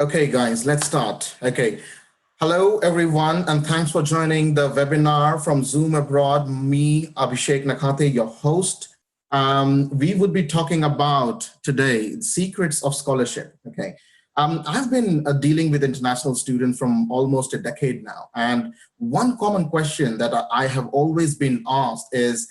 Okay, guys, let's start. Okay. Hello, everyone, and thanks for joining the webinar from Zoom Abroad. Me, Abhishek Nakhate, your host. We would be talking about today secrets of scholarship. Okay. I've been dealing with international students from almost a decade now. And one common question that I have always been asked is,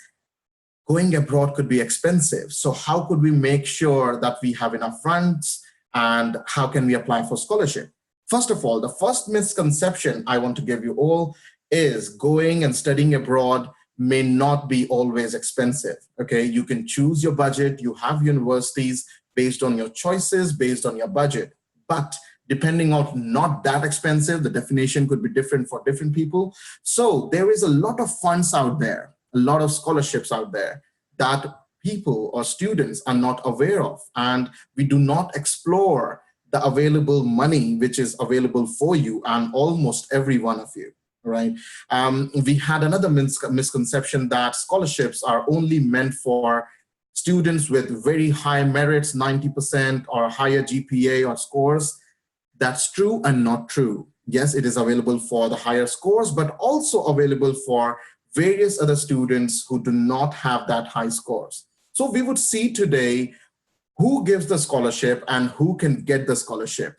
going abroad could be expensive. So how could we make sure that we have enough funds, and how can we apply for scholarship? First of all, the first misconception I want to give you all is going and studying abroad may not be always expensive. Okay, you can choose your budget. You have universities based on your choices, based on your budget. But depending on not that expensive, the definition could be different for different people. So there is a lot of funds out there, a lot of scholarships out there that people or students are not aware of, and we do not explore the available money which is available for you and almost every one of you, right? We had another misconception that scholarships are only meant for students with very high merits, 90% or higher GPA or scores. That's true and not true. Yes, it is available for the higher scores, but also available for various other students who do not have that high scores. So we would see today who gives the scholarship and who can get the scholarship,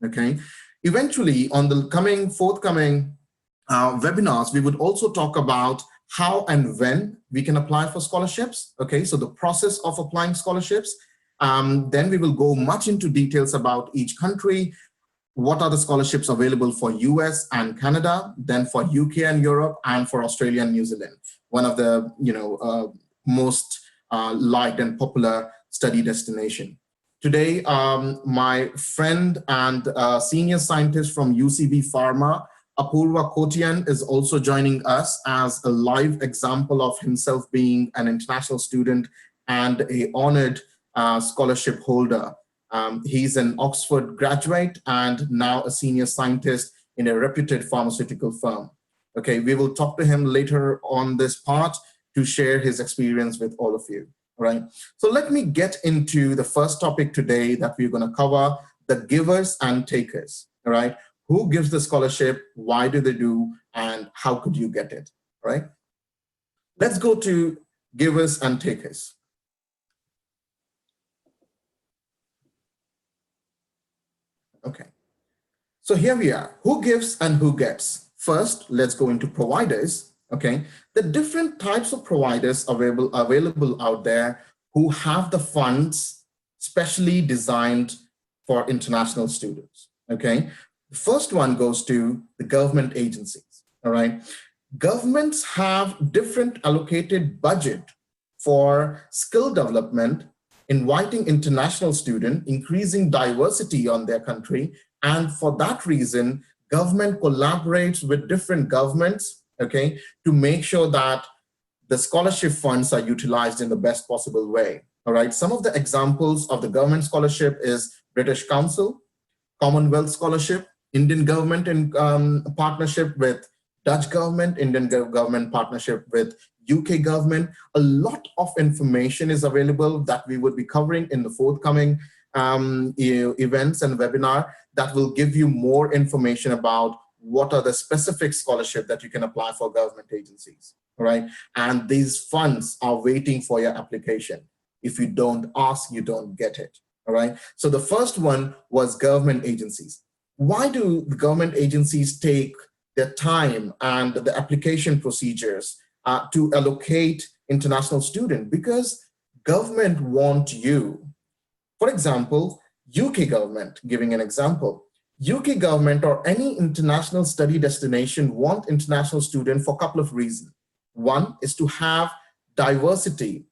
okay? Eventually, on the forthcoming webinars, we would also talk about how and when we can apply for scholarships, okay? So the process of applying scholarships. Then we will go much into details about each country. What are the scholarships available for US and Canada, then for UK and Europe, and for Australia and New Zealand, one of the most liked and popular study destination. Today, my friend and senior scientist from UCB Pharma, Apurva Kotian, is also joining us as a live example of himself being an international student and an honored scholarship holder. He's an Oxford graduate and now a senior scientist in a reputed pharmaceutical firm. Okay, we will talk to him later on this part to share his experience with all of you, right? So let me get into the first topic today that we're going to cover, the givers and takers, all right? Who gives the scholarship, why do they do, and how could you get it, right? Let's go to givers and takers. Okay, so here we are. Who gives and who gets? First, let's go into providers. Okay, the different types of providers available out there who have the funds specially designed for international students. Okay, the first one goes to the government agencies. All right, governments have different allocated budget for skill development, inviting international students, increasing diversity on their country. And for that reason, government collaborates with different governments, okay, to make sure that the scholarship funds are utilized in the best possible way. All right, some of the examples of the government scholarship is British Council, Commonwealth Scholarship, Indian government in partnership with Dutch government, Indian government partnership with UK government. A lot of information is available that we would be covering in the forthcoming events and webinar that will give you more information about what are the specific scholarship that you can apply for government agencies, all right? And these funds are waiting for your application. If you don't ask, you don't get it, all right? So the first one was government agencies. Why do the government agencies take their time and the application procedures to allocate international students? Because government want you. For example, UK government, giving an example, UK government or any international study destination want international students for a couple of reasons. One is to have diversity.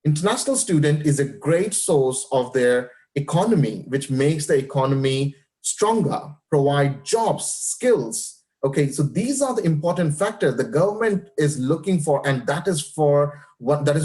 International student is a great source of their economy, which makes the economy stronger, provide jobs, skills. Okay, so these are the important factors the government is looking for, and that is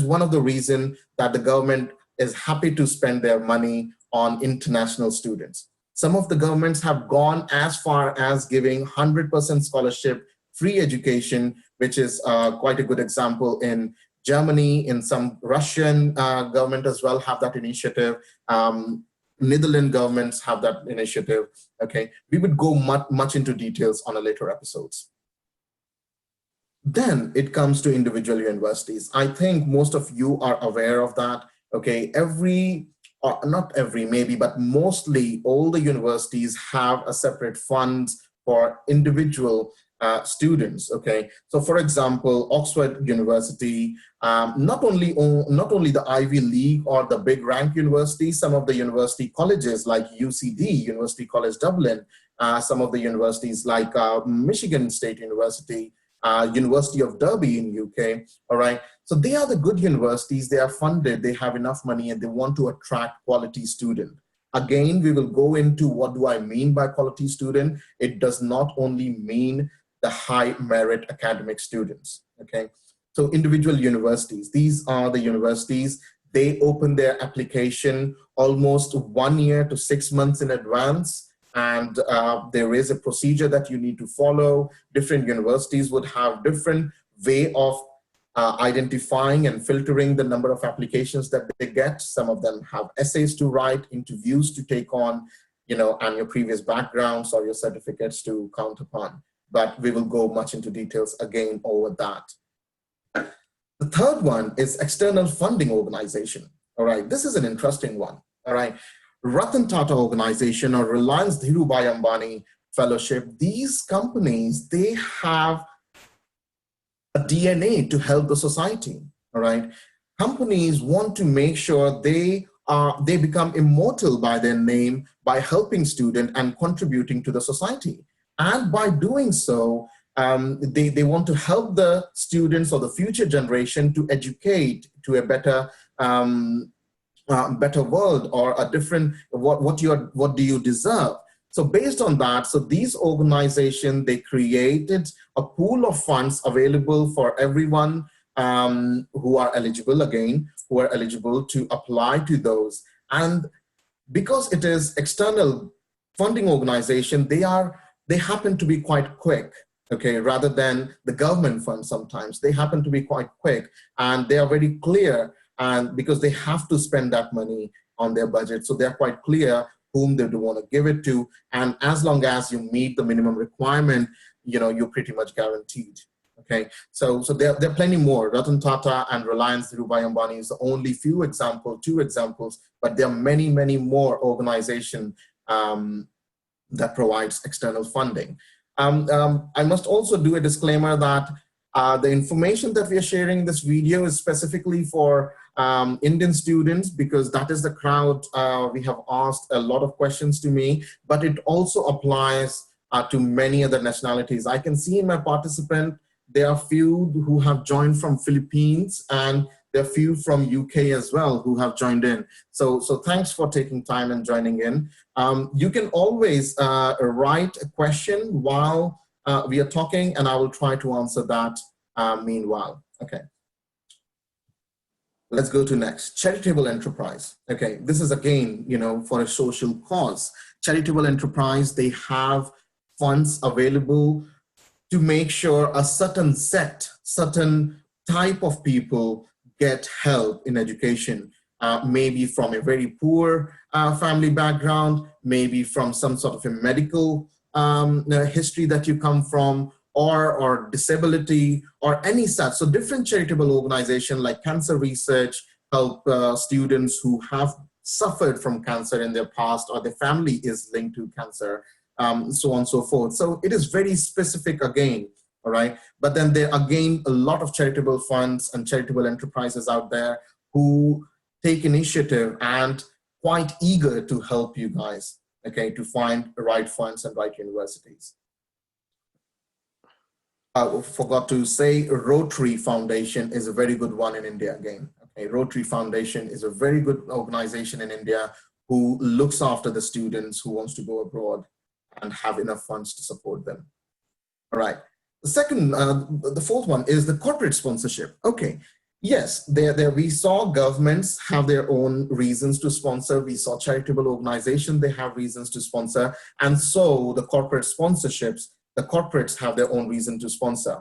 one of the reasons that the government is happy to spend their money on international students. Some of the governments have gone as far as giving 100% scholarship, free education, which is quite a good example in Germany. In some Russian government as well have that initiative. Netherlands governments have that initiative. Okay, we would go much into details on a later episodes. Then it comes to individual universities. I think most of you are aware of that. Okay, not every maybe, but mostly all the universities have a separate funds for individual students. Okay, so for example, Oxford University, not only the Ivy League or the big rank universities, some of the university colleges like UCD, University College Dublin, some of the universities like Michigan State University, University of Derby in UK, all right? So they are the good universities, they are funded, they have enough money, and they want to attract quality student. Again, we will go into what do I mean by quality student. It does not only mean the high merit academic students, okay? So individual universities, these are the universities, they open their application almost 1 year to 6 months in advance. And there is a procedure that you need to follow. Different universities would have different way of identifying and filtering the number of applications that they get. Some of them have essays to write, interviews to take on, you know, and your previous backgrounds or your certificates to count upon. But we will go much into details again over that. The third one is external funding organization. All right, this is an interesting one. All right. Ratan Tata Organization or Reliance Dhirubhai Ambani Fellowship, these companies, they have a DNA to help the society, all right? Companies want to make sure they become immortal by their name by helping students and contributing to the society. And by doing so, they want to help the students or the future generation to educate to a better better world or a different, what do you deserve? So based on that, so these organizations, they created a pool of funds available for everyone who are eligible, who are eligible to apply to those. And because it is external funding organization, they happen to be quite quick, okay, rather than the government funds sometimes. They happen to be quite quick and they are very clear, and because they have to spend that money on their budget. So they're quite clear whom they do want to give it to. And as long as you meet the minimum requirement, you know, you're pretty much guaranteed. Okay, so there are plenty more. Ratan Tata and Reliance Dhirubhai Ambani is the only two examples, but there are many, many more organizations that provides external funding. I must also do a disclaimer that the information that we are sharing in this video is specifically for Indian students, because that is the crowd we have asked a lot of questions to me, but it also applies to many other nationalities. I can see in my participant, there are few who have joined from Philippines, and there are few from UK as well who have joined in. So thanks for taking time and joining in. You can always write a question while we are talking, and I will try to answer that meanwhile. Okay. Let's go to next, charitable enterprise. Okay, this is again, you know, for a social cause. Charitable enterprise, they have funds available to make sure a certain type of people get help in education, maybe from a very poor family background, maybe from some sort of a medical history that you come from, or disability, or any such. So different charitable organizations like cancer research help students who have suffered from cancer in their past, or their family is linked to cancer, so on and so forth. So it is very specific again, all right? But then there are again a lot of charitable funds and charitable enterprises out there who take initiative and quite eager to help you guys, okay, to find the right funds and right universities. I forgot to say, Rotary Foundation is a very good one in India again. Okay, Rotary Foundation is a very good organization in India who looks after the students who wants to go abroad and have enough funds to support them. All right. The fourth one is the corporate sponsorship. Okay. Yes, we saw governments have their own reasons to sponsor. We saw charitable organizations, they have reasons to sponsor. And so the corporate sponsorships, the corporates have their own reason to sponsor.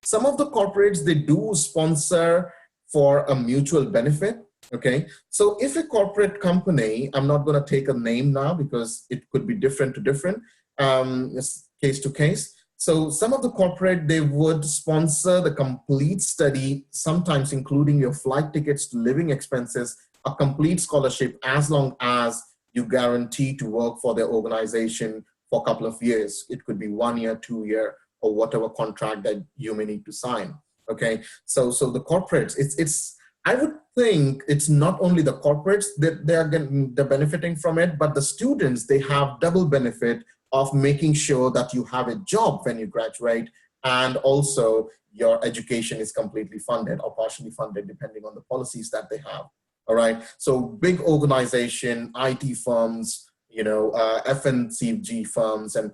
Some of the corporates, they do sponsor for a mutual benefit. Okay, so if a corporate company, I'm not going to take a name now because it could be different to different, case to case. So some of the corporate, they would sponsor the complete study, sometimes including your flight tickets to living expenses, a complete scholarship, as long as you guarantee to work for their organization for a couple of years. It could be 1 year, 2 year, or whatever contract that you may need to sign. Okay, so the corporates, I would think it's not only the corporates that they're benefiting from it, but the students, they have double benefit of making sure that you have a job when you graduate, and also your education is completely funded or partially funded depending on the policies that they have. All right, so big organization, IT firms, FMCG firms, and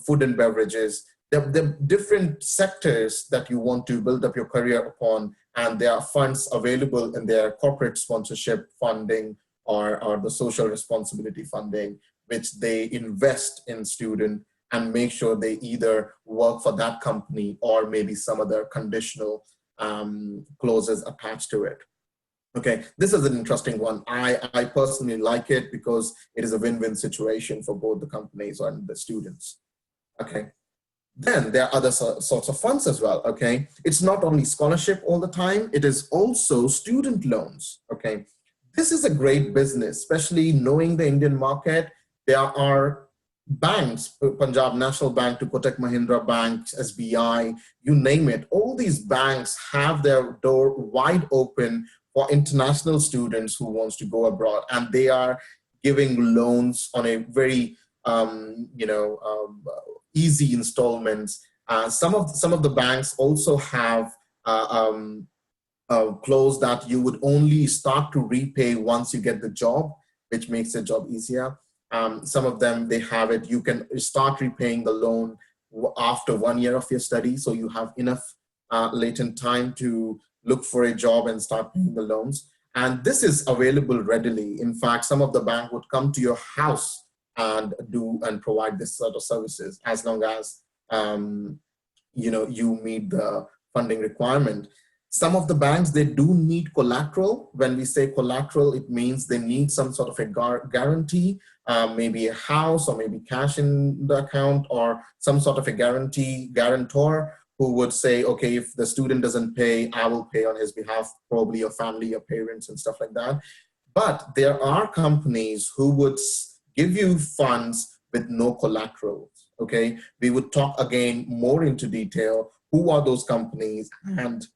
food and beverages, the different sectors that you want to build up your career upon, and there are funds available in their corporate sponsorship funding or the social responsibility funding, which they invest in student and make sure they either work for that company or maybe some other conditional clauses attached to it. Okay, this is an interesting one. I personally like it because it is a win-win situation for both the companies and the students. Okay. Then there are other sorts of funds as well, okay? It's not only scholarship all the time, it is also student loans, okay? This is a great business, especially knowing the Indian market. There are banks, Punjab National Bank to Kotak Mahindra Banks, SBI, you name it. All these banks have their door wide open for international students who wants to go abroad, and they are giving loans on a very, easy installments. Some of the banks also have a clause that you would only start to repay once you get the job, which makes the job easier. Some of them, they have it, you can start repaying the loan after 1 year of your study, so you have enough latent time to look for a job and start paying the loans. And this is available readily. In fact, some of the bank would come to your house and provide this sort of services, as long as you meet the funding requirement. Some of the banks, they do need collateral. When we say collateral, it means they need some sort of a guarantee, maybe a house or maybe cash in the account, or some sort of a guarantor who would say, okay, if the student doesn't pay, I will pay on his behalf, probably your family, your parents, and stuff like that. But there are companies who would give you funds with no collateral, okay? We would talk again more into detail, who are those companies and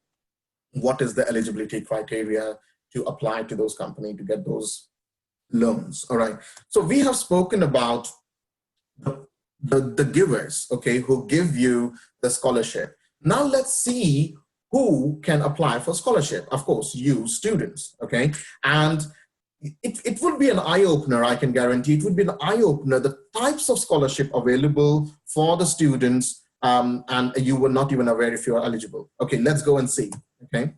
what is the eligibility criteria to apply to those companies to get those loans, all right? So we have spoken about the givers, okay, who give you the scholarship. Now let's see who can apply for scholarship. Of course, you students, okay? And it would be an eye-opener, I can guarantee. It would be an eye-opener, the types of scholarship available for the students, and you were not even aware if you are eligible. Okay, let's go and see, okay?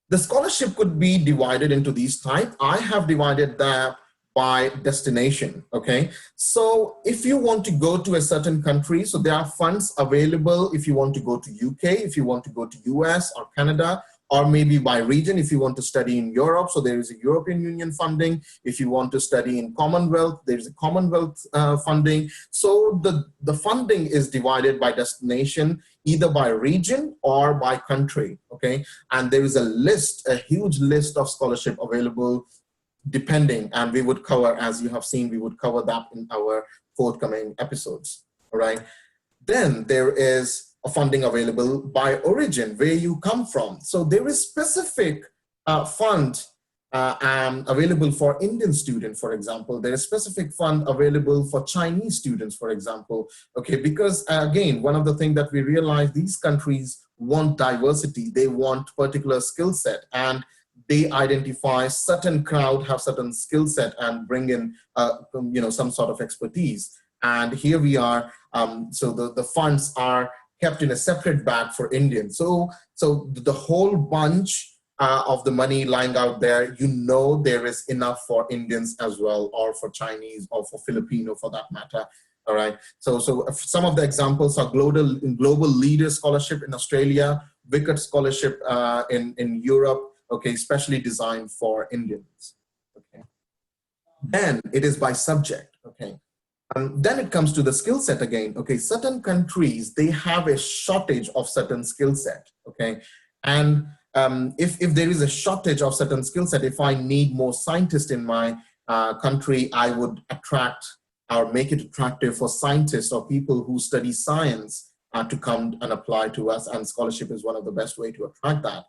The scholarship could be divided into these types. I have divided that by destination, okay? So if you want to go to a certain country, so there are funds available if you want to go to UK, if you want to go to US or Canada, or maybe by region, if you want to study in Europe, so there is a European Union funding. If you want to study in Commonwealth, there's a Commonwealth funding. So the funding is divided by destination, either by region or by country, okay? And there is a list, a huge list of scholarship available depending, and we would cover, as you have seen, we would cover that in our forthcoming episodes, all right? Then there is a funding available by origin, where you come from. So there is specific fund available for Indian students, for example. There is specific fund available for Chinese students, for example. Okay, because again, one of the things that we realize, these countries want diversity. They want particular skill set, and they identify certain crowd have certain skill set and bring in some sort of expertise. And here we are. So the funds are kept in a separate bag for Indians. So the whole bunch of the money lying out there, there is enough for Indians as well, or for Chinese, or for Filipino for that matter. All right. So some of the examples are Global Leader Scholarship in Australia, Wicked Scholarship in Europe, okay, specially designed for Indians. Okay. Then it is by subject. Okay. Then it comes to the skill set again. Okay, certain countries, they have a shortage of certain skill set. Okay, and if there is a shortage of certain skill set, if I need more scientists in my country, I would attract or make it attractive for scientists or people who study science to come and apply to us, and scholarship is one of the best way to attract that.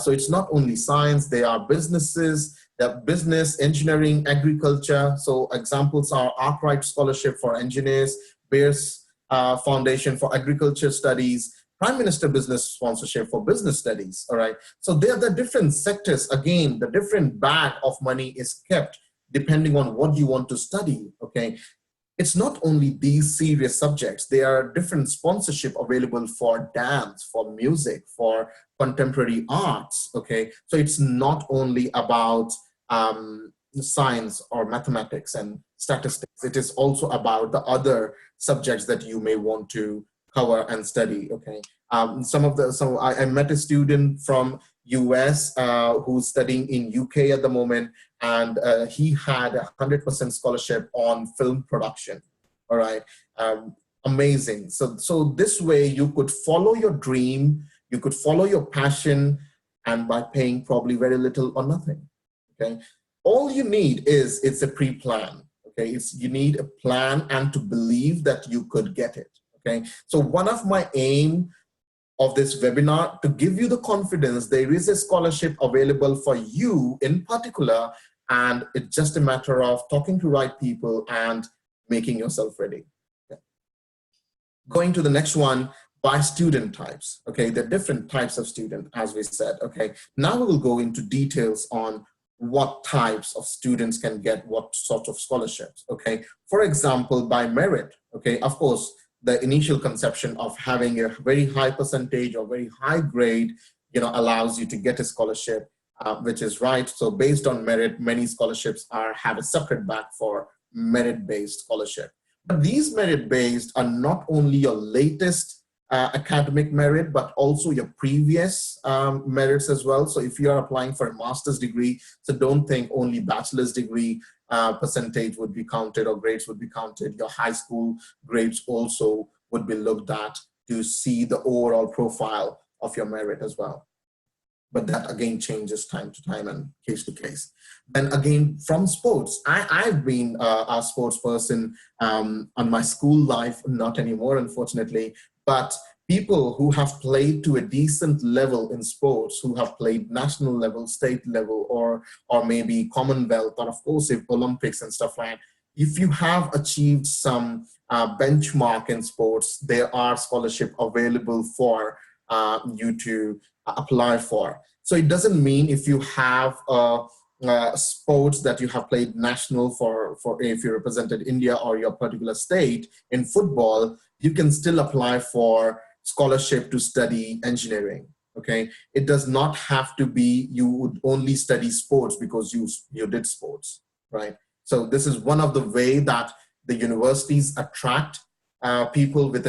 So it's not only science, they are businesses, the business, engineering, agriculture. So examples are Arkwright Scholarship for engineers, Bears Foundation for agriculture studies, Prime Minister Business Sponsorship for business studies, all right? So there are the different sectors. Again, the different bag of money is kept depending on what you want to study, okay? It's not only these serious subjects, there are different sponsorship available for dance, for music, for contemporary arts, okay? So it's not only about science or mathematics and statistics, it is also about the other subjects that you may want to cover and study, okay? I met a student from US who's studying in UK at the moment, and he had 100% scholarship on film production, all right? Amazing. So this way you could follow your dream, you could follow your passion, and by paying probably very little or nothing, okay? All you need is, it's a pre-plan, okay? You need a plan and to believe that you could get it, okay? So one of my aim of this webinar, to give you the confidence there is a scholarship available for you in particular, and it's just a matter of talking to right people and making yourself ready. Okay. Going to the next one, by student types. Okay, the different types of student, as we said. Okay, now we will go into details on what types of students can get what sort of scholarships. Okay, for example, by merit. Okay, of course, the initial conception of having a very high percentage or very high grade, allows you to get a scholarship, which is right. So based on merit, many scholarships have a separate back for merit-based scholarship. But these merit-based are not only your latest academic merit, but also your previous merits as well. So if you are applying for a master's degree, so don't think only bachelor's degree percentage would be counted or grades would be counted. Your high school grades also would be looked at to see the overall profile of your merit as well. But that again changes time to time and case to case. Then again, from sports, I've been a sports person on my school life, not anymore, unfortunately, but people who have played to a decent level in sports, who have played national level, state level, or maybe Commonwealth, or of course, if Olympics and stuff like that, if you have achieved some benchmark in sports, there are scholarships available for you to apply for. So it doesn't mean if you have sports that you have played national for if you represented India or your particular state in football, you can still apply for scholarship to study engineering. Okay, it does not have to be you would only study sports because you did sports, right? So this is one of the way that the universities attract people with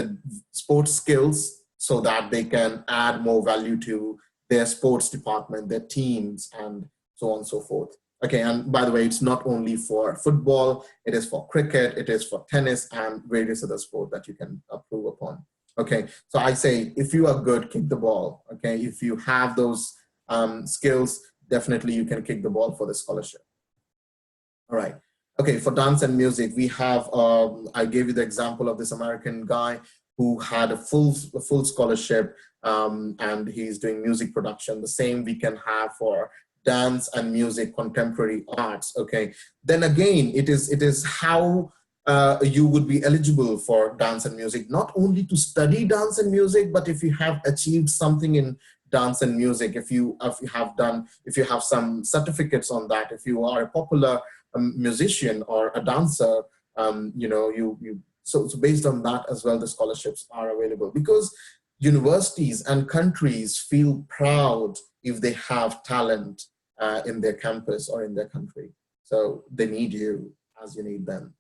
sports skills so that they can add more value to their sports department, their teams, and so on and so forth. Okay, and by the way, it's not only for football, it is for cricket, it is for tennis, and various other sports that you can approve upon. Okay, so I say, if you are good, kick the ball. Okay, if you have those skills, definitely you can kick the ball for the scholarship. All right. Okay, for dance and music, we have, I gave you the example of this American guy who had a full scholarship and he's doing music production. The same we can have for dance and music, contemporary arts, okay? Then again, it is how you would be eligible for dance and music, not only to study dance and music, but if you have achieved something in dance and music, if you have some certificates on that, if you are a popular musician or a dancer, so based on that as well, the scholarships are available, because universities and countries feel proud if they have talent in their campus or in their country. So they need you as you need them.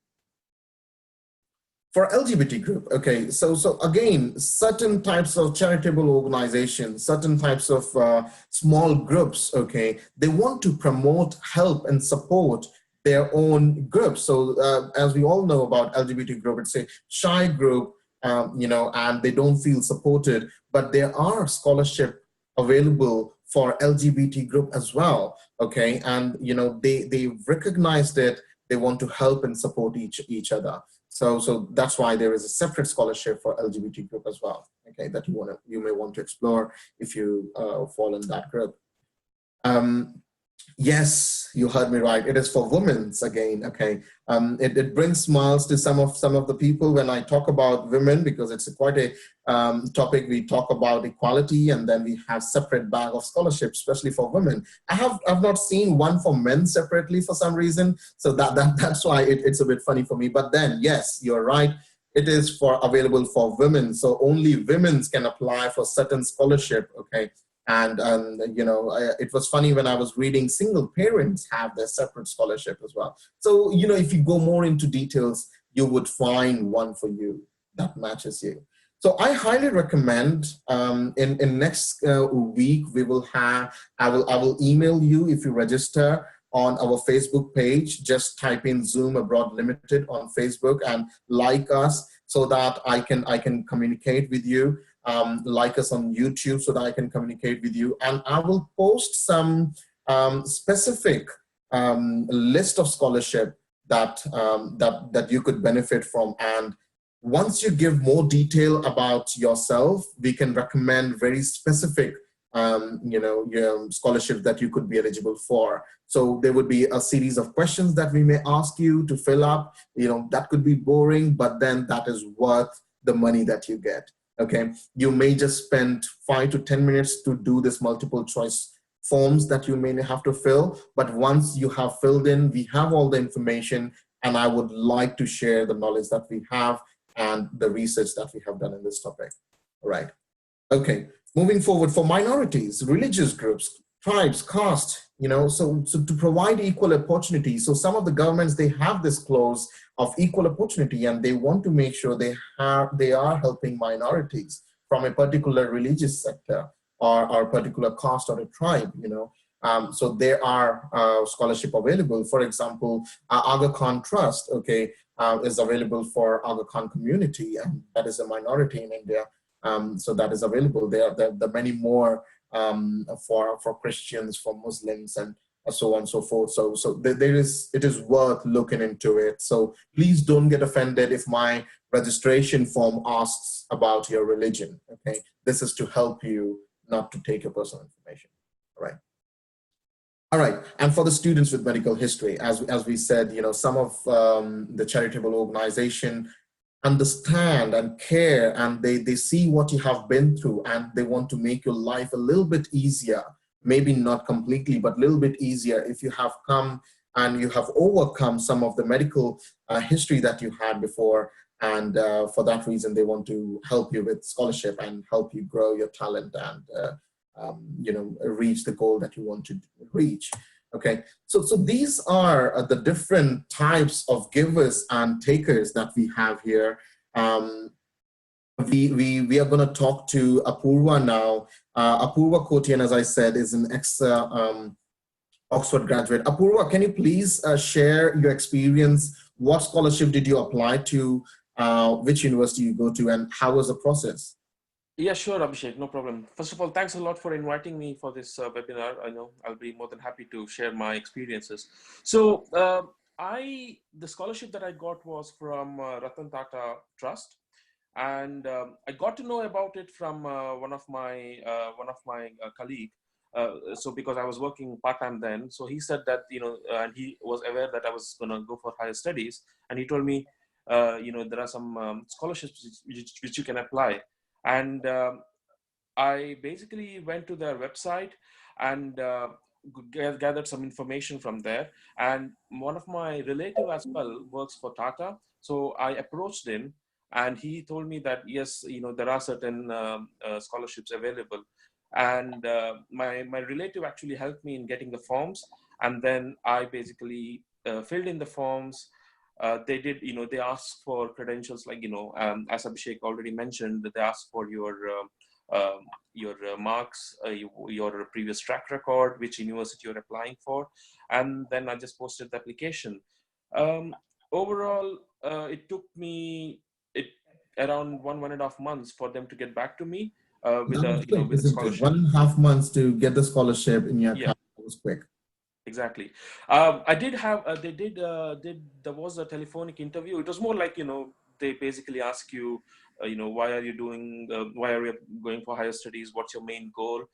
For LGBT group, okay, so again, certain types of charitable organizations, certain types of small groups, okay, they want to promote, help, and support their own groups. So as we all know about LGBT group, it's a shy group, and they don't feel supported, but there are scholarship available for LGBT group as well, okay, and they recognized it. They want to help and support each other. So that's why there is a separate scholarship for LGBT group as well. Okay, that you may want to explore if you fall in that group. Um, Yes, you heard me right. It is for women's again. Okay, it brings smiles to some of the people when I talk about women, because it's quite a topic. We talk about equality, and then we have separate bag of scholarships, especially for women. I've not seen one for men separately for some reason, so that's why it's a bit funny for me. But then yes, you're right. It is for available for women, so only women can apply for certain scholarship. Okay, and it was funny when I was reading single parents have their separate scholarship as well. So if you go more into details, you would find one for you that matches you. So I highly recommend in next week we will have, I will email you if you register on our Facebook page. Just type in Zoom Abroad Limited on Facebook and like us so that I can communicate with you. Like us on YouTube so that I can communicate with you. And I will post some specific list of scholarship that you could benefit from. And once you give more detail about yourself, we can recommend very specific scholarship that you could be eligible for. So there would be a series of questions that we may ask you to fill up. That could be boring, but then that is worth the money that you get. Okay, you may just spend 5 to 10 minutes to do this multiple choice forms that you may have to fill. But once you have filled in, we have all the information, and I would like to share the knowledge that we have and the research that we have done in this topic. All right. Okay, moving forward, for minorities, religious groups, tribes, caste, so to provide equal opportunity. So some of the governments, they have this clause of equal opportunity, and they want to make sure they are helping minorities from a particular religious sector or a particular caste or a tribe, so there are scholarship available. For example, Aga Khan Trust, okay, is available for Aga Khan community, and that is a minority in India. So that is available. There are many more for Christians, for Muslims, and so on and so forth. So it is worth looking into it. So please don't get offended if my registration form asks about your religion. Okay, this is to help you, not to take your personal information. All right. All right, and for the students with medical history, as we said, some of the charitable organization understand and care, and they see what you have been through, and they want to make your life a little bit easier, maybe not completely, but a little bit easier if you have come and you have overcome some of the medical history that you had before. And for that reason, they want to help you with scholarship and help you grow your talent and reach the goal that you want to reach. Okay, so these are the different types of givers and takers that we have here. We are going to talk to Apurva now. Apurva Kotian, as I said, is an Oxford graduate. Apurva, can you please share your experience? What scholarship did you apply to? Which university you go to, and how was the process? Yeah, sure, Abhishek, no problem. First of all, thanks a lot for inviting me for this webinar. I know I'll be more than happy to share my experiences. So the scholarship that I got was from Ratan Tata Trust, and I got to know about it from one of my colleague. So because I was working part-time then, so he said that, and he was aware that I was going to go for higher studies, and he told me, there are some scholarships which you can apply. And I basically went to their website and gathered some information from there. And one of my relative as well works for Tata. So I approached him, and he told me that, yes, there are certain scholarships available. And my relative actually helped me in getting the forms. And then I basically filled in the forms, they did, they asked for credentials like, as Abhishek already mentioned, that they asked for your marks, your previous track record, which university you're applying for, and then I just posted the application. Overall, it took me around 1.5 months for them to get back to me with That was a quick, with a isn't it? scholarship. 1.5 months to get the scholarship in your Yeah. account. That was quick. Exactly. I did have, there was a telephonic interview. It was more like, they basically ask you, why are you why are you going for higher studies? What's your main goal,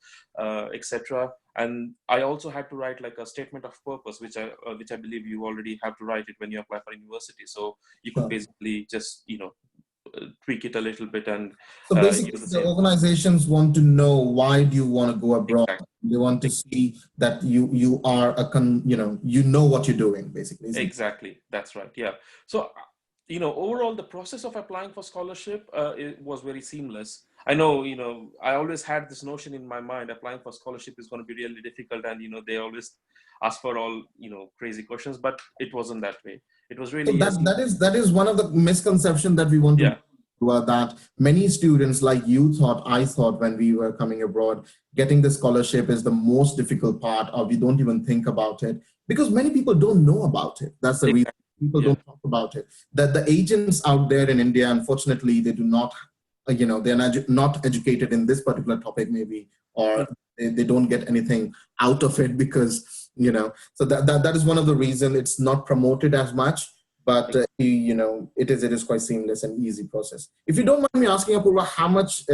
etc. And I also had to write like a statement of purpose, which I believe you already have to write it when you apply for university. So you could Sure. basically just, tweak it a little bit and So basically, use the the same. organizations want to know why do you want to go abroad. Exactly. They want to see that you are you know what you're doing, basically, isn't it? Exactly. That's right. Yeah. So, overall, the process of applying for scholarship, it was very seamless. I know, I always had this notion in my mind, applying for scholarship is going to be really difficult. And, they always ask for all, crazy questions, but it wasn't that way. It was So really a simple. that is one of the misconceptions that we want to Yeah, that many students like I thought when we were coming abroad, getting the scholarship is the most difficult part, or we don't even think about it because many people don't know about it. That's the reason exactly. people Yeah, don't talk about it. That the agents out there in India, unfortunately, they do not, they're not educated in this particular topic, maybe, or they don't get anything out of it because, so that is one of the reasons it's not promoted as much. But it is quite seamless and easy process. If you don't mind me asking, Apurva, how much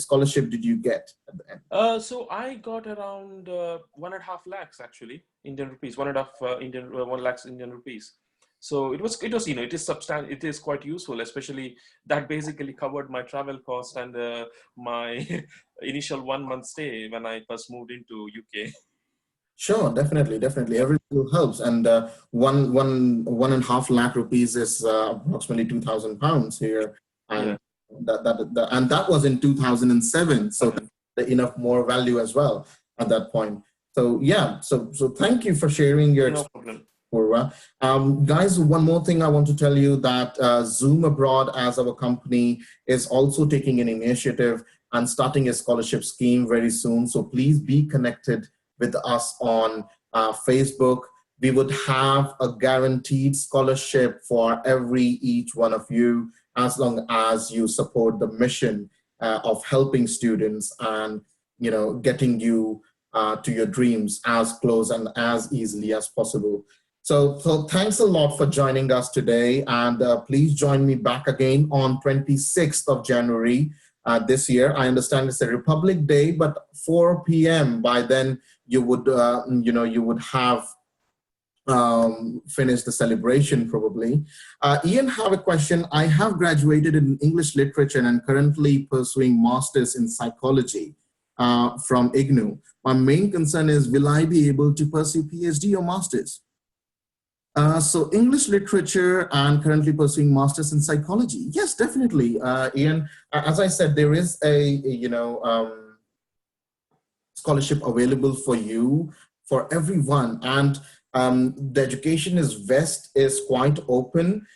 scholarship did you get at the end? So I got around 1.5 lakhs actually Indian rupees, 1.5 1 lakhs Indian rupees. So it was it is substantial. It is quite useful, especially that basically covered my travel cost and my initial 1 month stay when I first moved into UK. Sure, definitely, definitely. Yeah, Every little helps. And 1.5 lakh rupees is approximately 2,000 pounds here, and yeah, that was in 2007. So seven. that's enough more value as well at that point. So yeah, so thank you for sharing your No experience. problem. Purva. Guys, one more thing I want to tell you that Zoom Abroad as our company is also taking an initiative and starting a scholarship scheme very soon. So please be connected with us on Facebook. We would have a guaranteed scholarship for each one of you as long as you support the mission of helping students and getting you to your dreams as close and as easily as possible. So thanks a lot for joining us today. And please join me back again on 26th of January this year. I understand it's a Republic Day, but 4 p.m. by then you would, you would have finished the celebration probably. Ian, have a question. I have graduated in English literature and currently pursuing master's in psychology from IGNU. My main concern is, will I be able to pursue PhD or master's? So English literature and currently pursuing master's in psychology. Yes, definitely. Ian, as I said, there is a scholarship available for you, for everyone. And the education is quite open,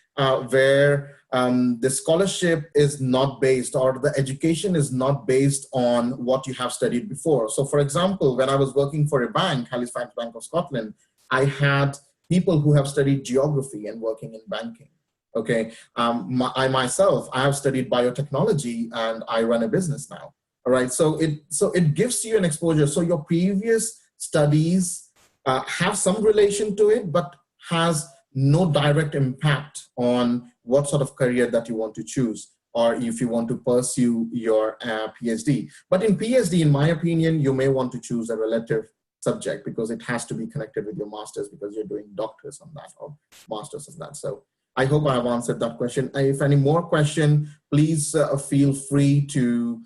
where the scholarship is not based, or the education is not based on what you have studied before. So for example, when I was working for a bank, Halifax Bank of Scotland, I had people who have studied geography and working in banking. Okay, I myself, I have studied biotechnology and I run a business now. All right, so it gives you an exposure. So your previous studies have some relation to it, but has no direct impact on what sort of career that you want to choose, or if you want to pursue your PhD. But in PhD, in my opinion, you may want to choose a relative subject because it has to be connected with your master's because you're doing doctors on that or masters on that. So I hope I have answered that question. If any more question, please feel free to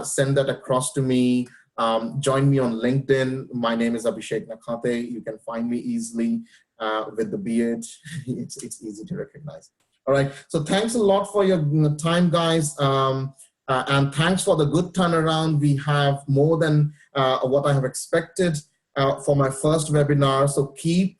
send that across to me. Join me on LinkedIn. My name is Abhishek Nakhate. You can find me easily with the beard. It's easy to recognize. All right. So thanks a lot for your time, guys. And thanks for the good turnaround. We have more than what I have expected for my first webinar. So keep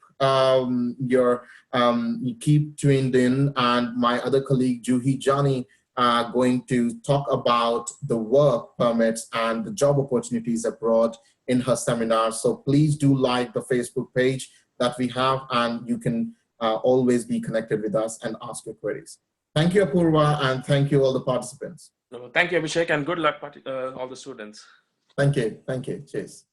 you keep tuned in, and my other colleague Juhi Jani are going to talk about the work permits and the job opportunities abroad in her seminar. So please do like the Facebook page that we have, and you can always be connected with us and ask your queries. Thank you, Apurva, and thank you all the participants. Thank you, Abhishek, and good luck, all the students. Thank you. Thank you. Cheers.